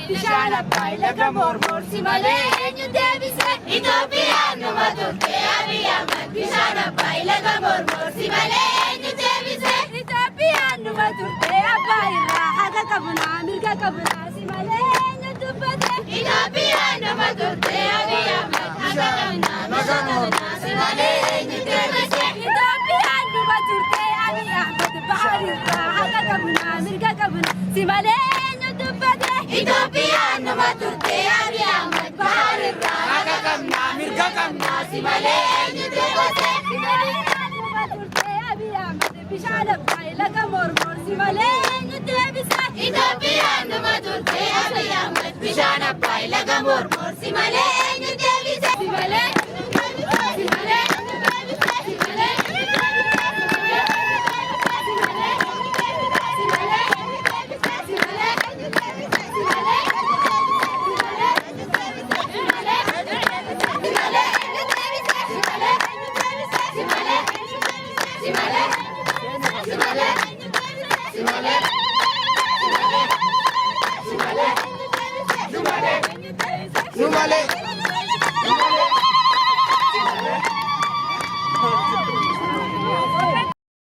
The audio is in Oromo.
Bishaan Abbaay laga mormor si malee eenyu deebise. Itoophiyaan numa turte Abiy Ahmed. Bishaan Abbaay laga mormor si malee eenyu deebise. Itoophiyaan numa turte Abbaay irraa haqa qabnaa mirga qabnaa si malee eenyu dubbate. Itoophiyaan numa turte Abiy Ahmed. Haqa qabnaa mirga qabnaa si malee eenyu deebise. Itoophiyaan numa turte Abiy Ahmed. Bahar irraa haqa qabnaa mirga qabnaa si malee eenyu dubbate. Itoophiyaan numa turte Abiy Ahmed. Bahar irraa haqa qabnaa mirga qabnaa si malee eenyu dubbate. Itoophiyaan numa turte Abiy Ahmed. Bishaan Abbaay laga mormor si malee eenyu deebise. Itoophiyaan numa turte Abiy Ahmed. Bishaan Abbaay laga mormor si malee eenyu deebise. Si malee si malee si malee. Zumale.